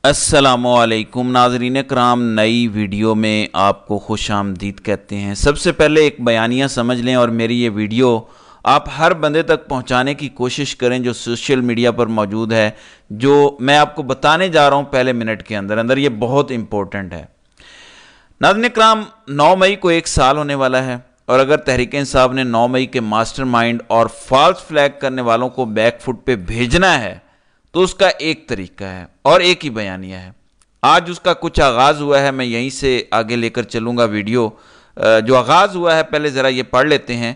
अस्सलामुअलैकुम नाज़रीन कराम, नई वीडियो में आपको खुश आमदीद कहते हैं। सबसे पहले एक बयानिया समझ लें और मेरी ये वीडियो आप हर बंदे तक पहुंचाने की कोशिश करें जो सोशल मीडिया पर मौजूद है। जो मैं आपको बताने जा रहा हूं पहले मिनट के अंदर अंदर, ये बहुत इंपॉर्टेंट है। नाज़रीन कराम, 9 मई को 1 साल होने वाला है और अगर तहरीक इंसाफ ने 9 मई के मास्टरमाइंड और फॉल्स फ्लैग करने वालों को बैक फुट पे भेजना है तो उसका एक तरीका है और एक ही बयानिया है। आज उसका कुछ आगाज़ हुआ है, मैं यहीं से आगे लेकर चलूँगा वीडियो। जो आगाज़ हुआ है पहले ज़रा ये पढ़ लेते हैं।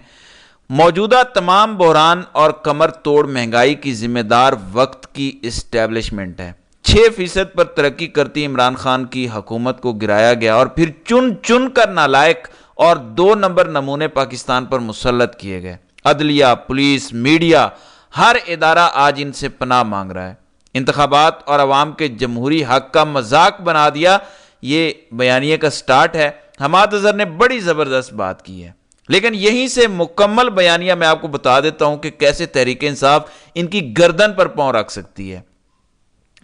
मौजूदा तमाम बहरान और कमर तोड़ महंगाई की जिम्मेदार वक्त की इस्टेब्लिशमेंट है। 6% पर तरक्की करती इमरान खान की हुकूमत को गिराया गया और फिर चुन चुन कर नालायक और 2 नंबर नमूने पाकिस्तान पर मुसल्लत किए गए। अदलिया, पुलिस, मीडिया, हर इदारा आज इनसे पनाह मांग रहा है। इंतखाबात और अवाम के जमहूरी हक का मजाक बना दिया, ये बयानिए का स्टार्ट है। हमाद अजहर ने बड़ी ज़बरदस्त बात की है, लेकिन यहीं से मुकम्मल बयानिया मैं आपको बता देता हूं कि कैसे तहरीक इंसाफ इनकी गर्दन पर पांव रख सकती है।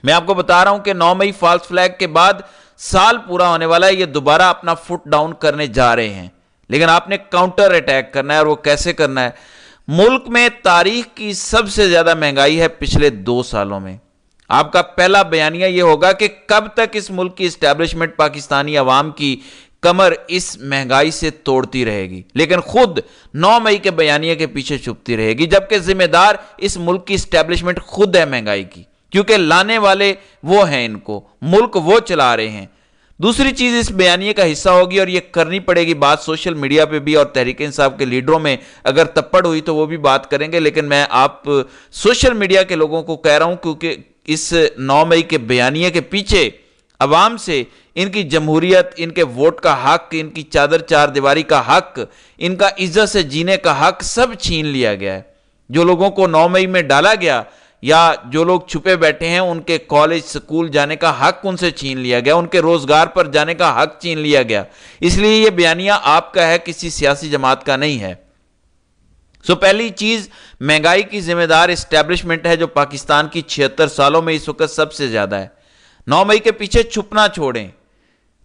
मैं आपको बता रहा हूं कि 9 मई फॉल्स फ्लैग के बाद साल पूरा होने वाला है। ये दोबारा अपना फुट डाउन करने जा रहे हैं, लेकिन आपने काउंटर अटैक करना है। और वो कैसे करना है? मुल्क में तारीख की सबसे ज्यादा महंगाई है पिछले 2 सालों में। आपका पहला बयानिया यह होगा कि कब तक इस मुल्क की एस्टैब्लिशमेंट पाकिस्तानी अवाम की कमर इस महंगाई से तोड़ती रहेगी, लेकिन खुद 9 मई के बयानिया के पीछे छुपती रहेगी, जबकि जिम्मेदार इस मुल्क की एस्टैब्लिशमेंट खुद है महंगाई की, क्योंकि लाने वाले वो हैं, इनको मुल्क वो चला रहे हैं। दूसरी चीज इस बयानिए का हिस्सा होगी और ये करनी पड़ेगी बात सोशल मीडिया पे भी, और तहरीक इंसाफ के लीडरों में अगर तप्पड़ हुई तो वो भी बात करेंगे, लेकिन मैं आप सोशल मीडिया के लोगों को कह रहा हूं क्योंकि इस 9 मई के बयानिए के पीछे अवाम से इनकी जमहूरियत, इनके वोट का हक, इनकी चादर चार दीवारी का हक, इनका इज्जत से जीने का हक सब छीन लिया गया है। जो लोगों को 9 मई में डाला गया या जो लोग छुपे बैठे हैं, उनके कॉलेज स्कूल जाने का हक उनसे छीन लिया गया, उनके रोजगार पर जाने का हक छीन लिया गया। इसलिए यह बयानिया आपका है, किसी सियासी जमात का नहीं है। पहली चीज, महंगाई की जिम्मेदार एस्टैब्लिशमेंट है जो पाकिस्तान की 76 सालों में इस वक्त सबसे ज्यादा है। 9 मई के पीछे छुपना छोड़ें।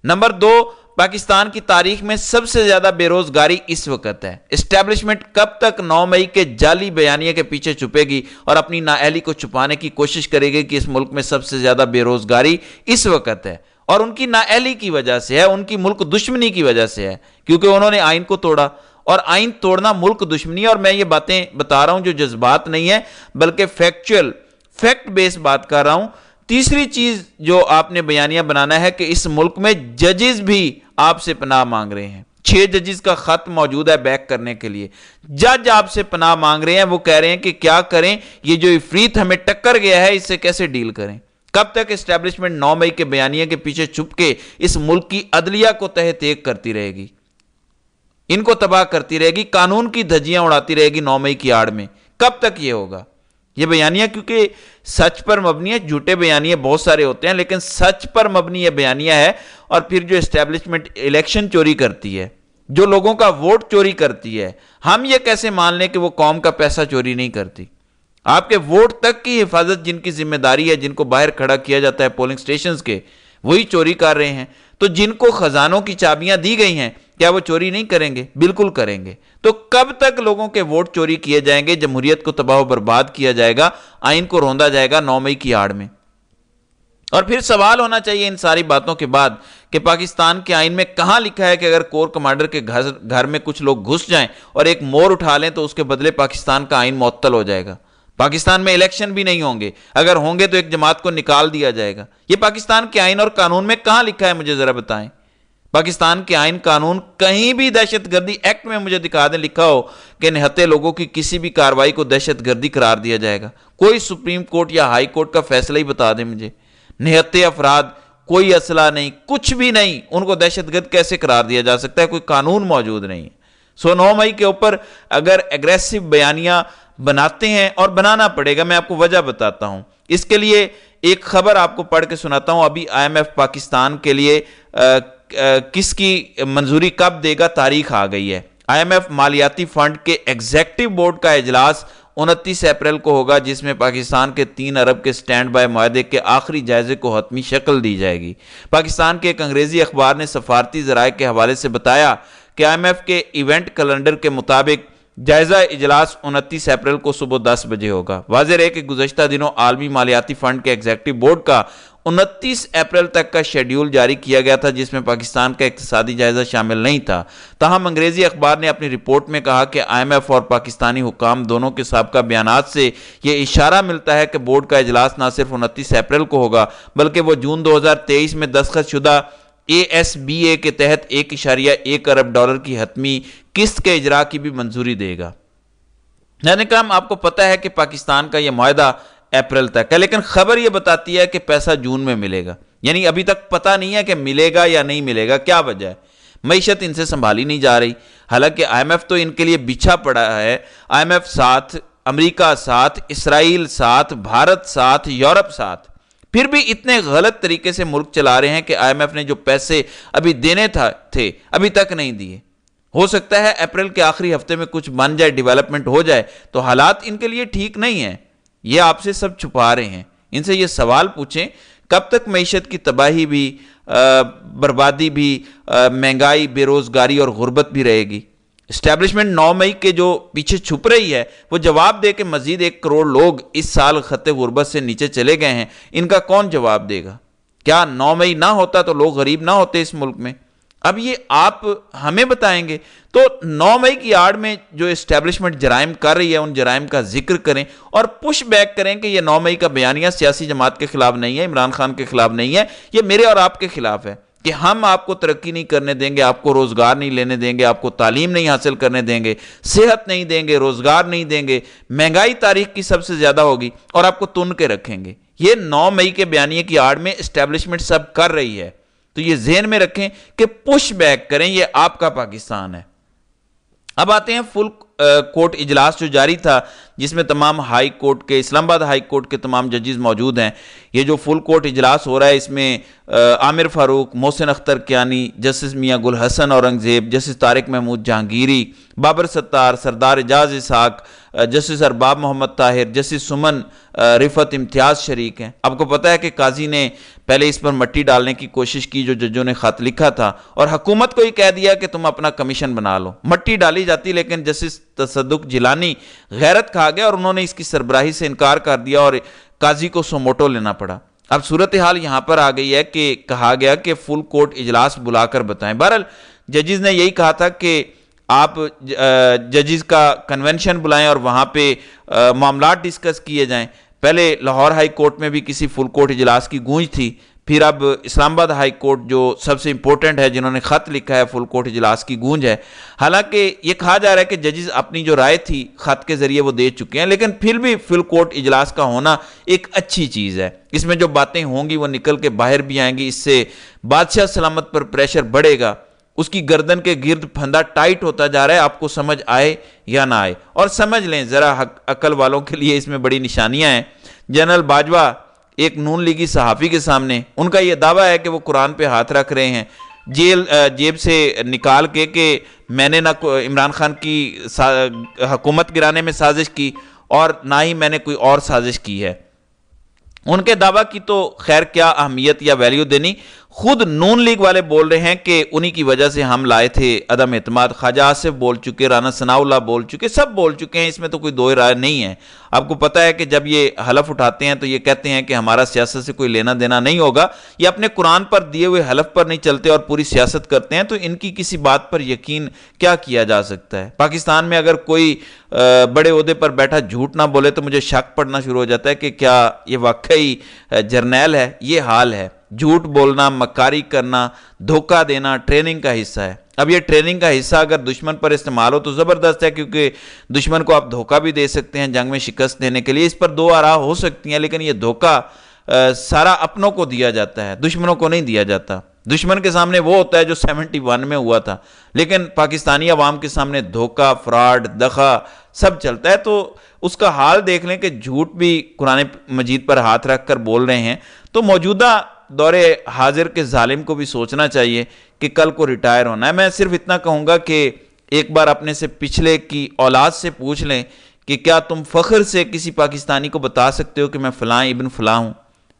नंबर 2, पाकिस्तान की तारीख में सबसे ज्यादा बेरोजगारी इस वक्त है। एस्टैब्लिशमेंट कब तक 9 मई के जाली बयानिए के पीछे छुपेगी और अपनी नाअहली को छुपाने की कोशिश करेगी कि इस मुल्क में सबसे ज्यादा बेरोजगारी इस वक्त है, और उनकी नाअहली की वजह से है, उनकी मुल्क दुश्मनी की वजह से है, क्योंकि उन्होंने आइन को तोड़ा, और आइन तोड़ना मुल्क दुश्मनी है। और मैं ये बातें बता रहा हूं जो जज्बात नहीं है बल्कि फैक्चुअल, फैक्ट बेस्ड बात कर रहा हूं। तीसरी चीज जो आपने बयानिया बनाना है कि इस मुल्क में जजेस भी आपसे पनाह मांग रहे हैं। 6 जजेस का खत मौजूद है बैक करने के लिए। जज आपसे पनाह मांग रहे हैं, वो कह रहे हैं कि क्या करें, ये जो इफरीत हमें टक्कर गया है इससे कैसे डील करें। कब तक एस्टैब्लिशमेंट 9 मई के बयानिया के पीछे छुप के इस मुल्क की अदलिया को तहे तेग करती रहेगी, इनको तबाह करती रहेगी, कानून की धज्जियां उड़ाती रहेगी 9 मई की आड़ में? कब तक ये होगा? ये बयानिया क्योंकि सच पर मबनी है, झूठे बयानिया बहुत सारे होते हैं, लेकिन सच पर मबनी ये बयानिया है। और फिर जो एस्टैब्लिशमेंट इलेक्शन चोरी करती है, जो लोगों का वोट चोरी करती है, हम ये कैसे मान लें कि वो कौम का पैसा चोरी नहीं करती? आपके वोट तक की हिफाजत जिनकी जिम्मेदारी है, जिनको बाहर खड़ा किया जाता है पोलिंग स्टेशन के, वही चोरी कर रहे हैं। तो जिनको खजानों की चाबियां दी गई हैं, क्या वो चोरी नहीं करेंगे? बिल्कुल करेंगे। तो कब तक लोगों के वोट चोरी किए जाएंगे, जमहूरियत को तबाह बर्बाद किया जाएगा, आइन को रौंदा जाएगा 9 मई की आड़ में? और फिर सवाल होना चाहिए इन सारी बातों के बाद कि पाकिस्तान के आइन में कहां लिखा है कि अगर कोर कमांडर के घर में कुछ लोग घुस जाएं और एक मोर उठा लें तो उसके बदले पाकिस्तान का आइन मुअत्तल हो जाएगा। पाकिस्तान में इलेक्शन भी नहीं होंगे, अगर होंगे तो एक जमात को निकाल दिया जाएगा। यह पाकिस्तान के आइन और कानून में कहां लिखा है, मुझे जरा बताएं। पाकिस्तान के आइन कानून कहीं भी दहशतगर्दी एक्ट में मुझे दिखा दें लिखा हो कि निहत्ते लोगों की किसी भी कार्रवाई को दहशतगर्दी करार दिया जाएगा। कोई सुप्रीम कोर्ट या हाई कोर्ट का फैसला ही बता दें मुझे। निहत्ते अफराद, कोई असला नहीं, कुछ भी नहीं, उनको दहशतगर्द कैसे करार दिया जा सकता है? कोई कानून मौजूद नहीं है। 9 मई के ऊपर अगर एग्रेसिव बयानिया बनाते हैं, और बनाना पड़ेगा, मैं आपको वजह बताता हूं। इसके लिए एक खबर आपको पढ़ के सुनाता हूं। अभी IMF पाकिस्तान के लिए किसकी मंजूरी कब देगा, तारीख आ गई है। IMF मालियाती फंड के एग्जीक्यूटिव बोर्ड का इजलास 29 अप्रैल को होगा, जिसमें पाकिस्तान के 3 अरब के स्टैंड बाय मुआहदे के आखिरी जायजे को हतमी शक्ल दी जाएगी। पाकिस्तान के एक अंग्रेजी अखबार ने सफारती ज़राए के हवाले से बताया कि IMF के इवेंट कैलेंडर के मुताबिक जायजा इजलास 29 अप्रैल को सुबह 10 बजे होगा। वाज़ेह है कि गुज़श्ता दिनों आलमी मालियाती फंड के एग्जीक्यूटिव बोर्ड का 29 अप्रैल तक का शेड्यूल जारी किया गया था, जिसमें पाकिस्तान का इक्तिसादी जायजा शामिल नहीं था। ताहम अंग्रेजी अखबार ने अपनी रिपोर्ट में कहा कि IMF और पाकिस्तानी हुकाम दोनों के साबिक़ा बयानात से यह इशारा मिलता है कि बोर्ड का इजलास न सिर्फ 29 अप्रैल को होगा, बल्कि वह जून 2023 में दस्तखतशुदा ASBA के तहत $1.1 अरब की हतमी किस्त के इजरा की भी मंजूरी देगा। यानी कि आपको पता है कि पाकिस्तान का यह मुआहदा अप्रैल तक है, लेकिन खबर यह बताती है कि पैसा जून में मिलेगा। यानी अभी तक पता नहीं है कि मिलेगा या नहीं मिलेगा। क्या वजह है? मईशत इनसे संभाली नहीं जा रही। हालांकि IMF तो इनके लिए बिछा पड़ा है। IMF साथ, अमेरिका साथ, इसराइल साथ, भारत साथ, यूरोप साथ, फिर भी इतने गलत तरीके से मुल्क चला रहे हैं कि IMF ने जो पैसे अभी देने थे अभी तक नहीं दिए। हो सकता है अप्रैल के आखिरी हफ्ते में कुछ बन जाए, डेवलपमेंट हो जाए, तो हालात इनके लिए ठीक नहीं है। ये आपसे सब छुपा रहे हैं। इनसे ये सवाल पूछें, कब तक मईशत की तबाही भी, बर्बादी भी, महंगाई, बेरोजगारी और गुर्बत भी रहेगी? एस्टैब्लिशमेंट 9 मई के जो पीछे छुप रही है, वो जवाब दे कि मजीद 1 करोड़ लोग इस साल खत्ते गुर्बत से नीचे चले गए हैं। इनका कौन जवाब देगा? क्या 9 मई ना होता तो लोग गरीब ना होते इस मुल्क में? अब ये आप हमें बताएंगे। तो 9 मई की आड़ में जो एस्टैब्लिशमेंट जराइम कर रही है, उन जराइम का जिक्र करें और पुश बैक करें कि ये 9 मई का बयानिया सियासी जमात के खिलाफ नहीं है, इमरान खान के खिलाफ नहीं है, ये मेरे और आपके खिलाफ है कि हम आपको तरक्की नहीं करने देंगे, आपको रोजगार नहीं लेने देंगे, आपको तालीम नहीं हासिल करने देंगे, सेहत नहीं देंगे, रोजगार नहीं देंगे, महंगाई तारीख की सबसे ज्यादा होगी और आपको तुन के रखेंगे। ये 9 मई के बयानिए की आड़ में एस्टैब्लिशमेंट सब कर रही है। तो ये ज़हन में रखें कि पुश बैक करें, ये आपका पाकिस्तान है। अब आते हैं फुल कोर्ट इजलास जो जारी था, जिसमें तमाम हाई कोर्ट के, इस्लामाबाद हाई कोर्ट के तमाम जजेस मौजूद हैं। ये जो फुल कोर्ट इजलास हो रहा है, इसमें आमिर फारूक, मोहसिन अख्तर कियानी, जस्टिस मियां गुल हसन औरंगजेब, जस्टिस तारिक महमूद जहांगीरी, बाबर सत्तार, सरदार एजाज इसहाक, जस्टिस अरबाब मोहम्मद ताहिर, जस्टिस सुमन रिफत इम्तियाज शरीक हैं। आपको पता है कि काजी ने पहले इस पर मट्टी डालने की कोशिश की, जो जजों ने खत लिखा था, और हुकूमत को ही कह दिया कि तुम अपना कमीशन बना लो। मट्टी डाली जाती, लेकिन जस्टिस तसद्दुक जिलानी गैरत खा गया और उन्होंने इसकी सरबराही से इनकार कर दिया और काजी को सोमोटो लेना पड़ा। अब सूरत हाल यहां पर आ गई है कि कहा गया कि फुल कोर्ट इजलास बुलाकर बताएं। बहरहाल जजेस ने यही कहा था कि आप जजेस का कन्वेंशन बुलाएं और वहां पे मामलात डिस्कस किए जाएं। पहले लाहौर हाई कोर्ट में भी किसी फुल कोर्ट इजलास की गूंज थी, फिर अब इस्लामाबाद हाई कोर्ट जो सबसे इंपॉर्टेंट है, जिन्होंने खत लिखा है, फुल कोर्ट इजलास की गूंज है। हालांकि ये कहा जा रहा है कि जजेस अपनी जो राय थी खत के जरिए वो दे चुके हैं, लेकिन फिर भी फुल कोर्ट इजलास का होना एक अच्छी चीज़ है। इसमें जो बातें होंगी वो निकल के बाहर भी आएंगी। इससे बादशाह सलामत पर प्रेशर बढ़ेगा, उसकी गर्दन के गिर्द फंदा टाइट होता जा रहा है, आपको समझ आए या ना आए। और समझ लें ज़रा, अकल वालों के लिए इसमें बड़ी निशानियां हैं। जनरल बाजवा एक नून लीगी सहाफ़ी के सामने उनका यह दावा है कि वो कुरान पे हाथ रख रहे हैं, जेब से निकाल के कि मैंने ना इमरान खान की हुकूमत गिराने में साजिश की और ना ही मैंने कोई और साजिश की है। उनके दावा की तो खैर क्या अहमियत या वैल्यू देनी। खुद नून लीग वाले बोल रहे हैं कि उन्हीं की वजह से हम लाए थे अदम एतमाद। ख्वाजा आसिफ बोल चुके, राना सनाउल्लाह बोल चुके, सब बोल चुके हैं, इसमें तो कोई दो राय नहीं है। आपको पता है कि जब ये हलफ उठाते हैं तो ये कहते हैं कि हमारा सियासत से कोई लेना देना नहीं होगा। ये अपने कुरान पर दिए हुए हलफ पर नहीं चलते और पूरी सियासत करते हैं, तो इनकी किसी बात पर यकीन क्या किया जा सकता है। पाकिस्तान में अगर कोई बड़े ओहदे पर बैठा झूठ ना बोले तो मुझे शक पड़ना शुरू हो जाता है कि क्या ये वाकई जर्नैल है। ये हाल है। झूठ बोलना, मक्कारी करना, धोखा देना ट्रेनिंग का हिस्सा है। अब ये ट्रेनिंग का हिस्सा अगर दुश्मन पर इस्तेमाल हो तो ज़बरदस्त है, क्योंकि दुश्मन को आप धोखा भी दे सकते हैं जंग में शिकस्त देने के लिए। इस पर दो आरा हो सकती हैं, लेकिन ये धोखा सारा अपनों को दिया जाता है, दुश्मनों को नहीं दिया जाता। दुश्मन के सामने वो होता है जो 71 में हुआ था, लेकिन पाकिस्तानी अवाम के सामने धोखा, फ्रॉड, दगा सब चलता है। तो उसका हाल देख लें कि झूठ भी कुरान मजीद पर हाथ रख कर बोल रहे हैं। तो मौजूदा दौरे हाजिर के जालिम को भी सोचना चाहिए कि कल को रिटायर होना है। मैं सिर्फ इतना कहूँगा कि एक बार अपने से पिछले की औलाद से पूछ लें کہ کیا تم فخر سے کسی پاکستانی کو بتا سکتے ہو کہ میں فلاں ابن فلاں ہوں؟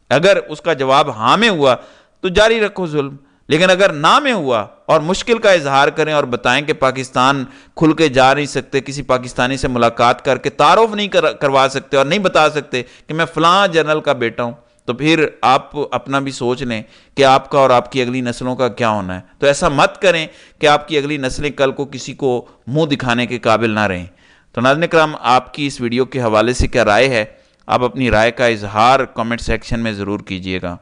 اگر اس کا جواب ہاں میں ہوا تو جاری رکھو ظلم، لیکن اگر نہ میں ہوا اور مشکل کا اظہار کریں اور بتائیں کہ پاکستان کھل کے جا نہیں سکتے، کسی پاکستانی سے ملاقات کر کے تعارف نہیں کروا سکتے اور نہیں بتا سکتے کہ میں فلاں جنرل کا بیٹا ہوں، تو پھر آپ اپنا بھی سوچ لیں کہ آپ کا اور آپ کی اگلی نسلوں کا کیا ہونا ہے۔ تو ایسا مت کریں کہ آپ کی اگلی نسلیں کل کو کسی کو منہ دکھانے کے قابل نہ رہیں۔ تو ناظرین کرام، آپ کی اس ویڈیو کے حوالے سے کیا رائے ہے؟ آپ اپنی رائے کا اظہار کامنٹ سیکشن میں ضرور کیجئے گا۔